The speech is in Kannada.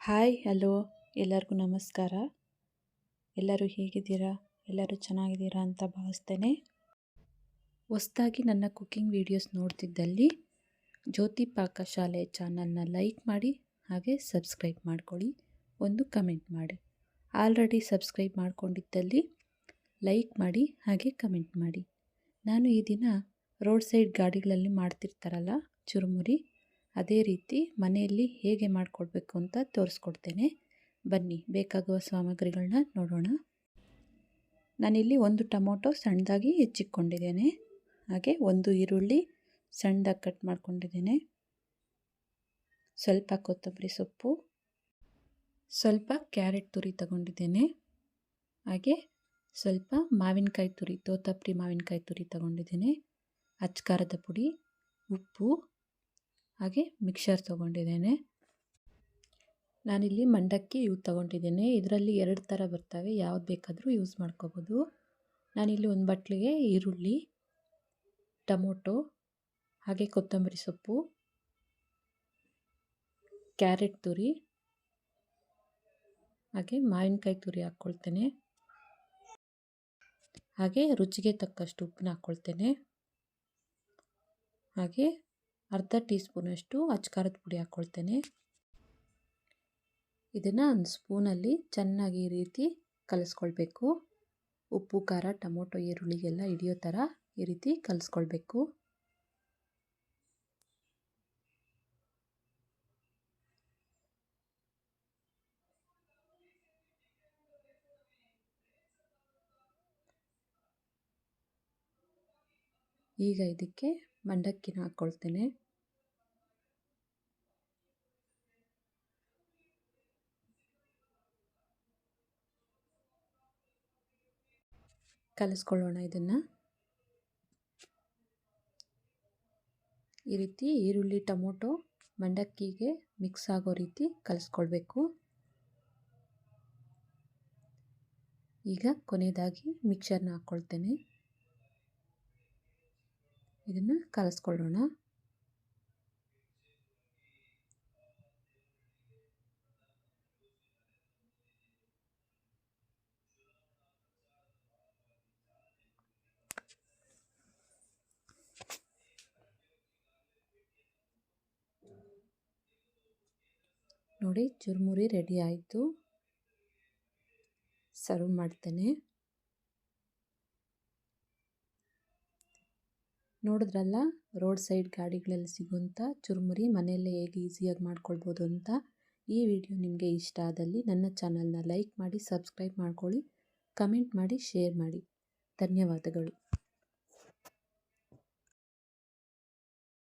ಹಾಯ್ ಹಲೋ ಎಲ್ಲರಿಗೂ ನಮಸ್ಕಾರ. ಎಲ್ಲರೂ ಹೇಗಿದ್ದೀರಾ? ಎಲ್ಲರೂ ಚೆನ್ನಾಗಿದ್ದೀರಾ ಅಂತ ಭಾವಿಸ್ತೇನೆ. ಹೊಸದಾಗಿ ನನ್ನ ಕುಕ್ಕಿಂಗ್ ವಿಡಿಯೋಸ್ ನೋಡ್ತಿದ್ದಲ್ಲಿ ಜ್ಯೋತಿ ಪಾಕಶಾಲೆ ಚಾನಲ್ನ ಲೈಕ್ ಮಾಡಿ, ಹಾಗೆ ಸಬ್ಸ್ಕ್ರೈಬ್ ಮಾಡ್ಕೊಳ್ಳಿ, ಒಂದು ಕಮೆಂಟ್ ಮಾಡಿ. ಆಲ್ರೆಡಿ ಸಬ್ಸ್ಕ್ರೈಬ್ ಮಾಡ್ಕೊಂಡಿದ್ದಲ್ಲಿ ಲೈಕ್ ಮಾಡಿ, ಹಾಗೆ ಕಮೆಂಟ್ ಮಾಡಿ. ನಾನು ಈ ದಿನ ರೋಡ್ ಸೈಡ್ ಗಾಡಿಗಳಲ್ಲಿ ಮಾಡ್ತಿರ್ತಾರಲ್ಲ ಚುರುಮುರಿ, ಅದೇ ರೀತಿ ಮನೆಯಲ್ಲಿ ಹೇಗೆ ಮಾಡಿಕೊಡ್ಬೇಕು ಅಂತ ತೋರಿಸ್ಕೊಡ್ತೇನೆ. ಬನ್ನಿ, ಬೇಕಾಗುವ ಸಾಮಗ್ರಿಗಳನ್ನ ನೋಡೋಣ. ನಾನಿಲ್ಲಿ ಒಂದು ಟೊಮೊಟೊ ಸಣ್ಣದಾಗಿ ಹೆಚ್ಚಿಕೊಂಡಿದ್ದೇನೆ, ಹಾಗೆ ಒಂದು ಈರುಳ್ಳಿ ಸಣ್ಣದಾಗಿ ಕಟ್ ಮಾಡ್ಕೊಂಡಿದ್ದೇನೆ, ಸ್ವಲ್ಪ ಕೊತ್ತಂಬರಿ ಸೊಪ್ಪು, ಸ್ವಲ್ಪ ಕ್ಯಾರೆಟ್ ತುರಿ ತಗೊಂಡಿದ್ದೇನೆ, ಹಾಗೆ ಸ್ವಲ್ಪ ಮಾವಿನಕಾಯಿ ತುರಿ, ತೋತಾಪುರಿ ಮಾವಿನಕಾಯಿ ತುರಿ ತಗೊಂಡಿದ್ದೇನೆ, ಅಚ್ಕಾರದ ಪುಡಿ, ಉಪ್ಪು, ಹಾಗೆ ಮಿಕ್ಸರ್ ತೊಗೊಂಡಿದ್ದೇನೆ. ನಾನಿಲ್ಲಿ ಮಂಡಕ್ಕಿ ಇವು ತೊಗೊಂಡಿದ್ದೇನೆ. ಇದರಲ್ಲಿ 2 ಥರ ಬರ್ತವೆ, ಯಾವ್ದು ಬೇಕಾದರೂ ಯೂಸ್ ಮಾಡ್ಕೋಬೋದು. ನಾನಿಲ್ಲಿ ಒಂದು ಬಟ್ಲಿಗೆ ಈರುಳ್ಳಿ, ಟೊಮೊಟೊ, ಹಾಗೆ ಕೊತ್ತಂಬರಿ ಸೊಪ್ಪು, ಕ್ಯಾರೆಟ್ ತುರಿ, ಹಾಗೆ ಮಾವಿನಕಾಯಿ ತುರಿ ಹಾಕ್ಕೊಳ್ತೇನೆ, ಹಾಗೆ ರುಚಿಗೆ ತಕ್ಕಷ್ಟು ಉಪ್ಪನ್ನ ಹಾಕ್ಕೊಳ್ತೇನೆ, ಹಾಗೆ ಅರ್ಧ ಟೀ ಸ್ಪೂನಷ್ಟು ಅಚ್ಕಾರದ ಪುಡಿ ಹಾಕ್ಕೊಳ್ತೇನೆ. ಇದನ್ನು ಒಂದು ಸ್ಪೂನಲ್ಲಿ ಚೆನ್ನಾಗಿ ಈ ರೀತಿ ಕಲಿಸ್ಕೊಳ್ಬೇಕು. ಉಪ್ಪು ಖಾರ ಟೊಮೊಟೊ ಈರುಳ್ಳಿಗೆಲ್ಲ ಹಿಡಿಯೋ ಥರ ಈ ರೀತಿ ಕಲಿಸ್ಕೊಳ್ಬೇಕು. ಈಗ ಇದಕ್ಕೆ ಮಂಡಕ್ಕಿನ ಹಾಕ್ಕೊಳ್ತೇನೆ. ಕಲಿಸ್ಕೊಳ್ಳೋಣ. ಇದನ್ನು ಈ ರೀತಿ ಈರುಳ್ಳಿ ಟೊಮೊಟೊ ಮಂಡಕ್ಕಿಗೆ ಮಿಕ್ಸ್ ಆಗೋ ರೀತಿ ಕಲಿಸ್ಕೊಳ್ಬೇಕು. ಈಗ ಕೊನೆಯದಾಗಿ ಮಿಕ್ಸರ್ನ ಹಾಕ್ಕೊಳ್ತೇನೆ. ಇದನ್ನು ಕಲಿಸ್ಕೊಳ್ಳೋಣ. ನೋಡಿ, ಚುರುಮುರಿ ರೆಡಿ ಆಯಿತು. ಸರ್ವ್ ಮಾಡ್ತೇನೆ. ನೋಡಿದ್ರಲ್ಲ, ರೋಡ್ ಸೈಡ್ ಗಾಡಿಗಳಲ್ಲಿ ಸಿಗುವಂಥ ಚುರುಮುರಿ ಮನೆಯಲ್ಲೇ ಹೇಗೆ ಈಸಿಯಾಗಿ ಮಾಡ್ಕೊಳ್ಬೋದು ಅಂತ. ಈ ವಿಡಿಯೋ ನಿಮಗೆ ಇಷ್ಟ ಆದಲ್ಲಿ ನನ್ನ ಚಾನಲ್ನ ಲೈಕ್ ಮಾಡಿ, ಸಬ್ಸ್ಕ್ರೈಬ್ ಮಾಡ್ಕೊಳ್ಳಿ, ಕಮೆಂಟ್ ಮಾಡಿ, ಶೇರ್ ಮಾಡಿ. ಧನ್ಯವಾದಗಳು.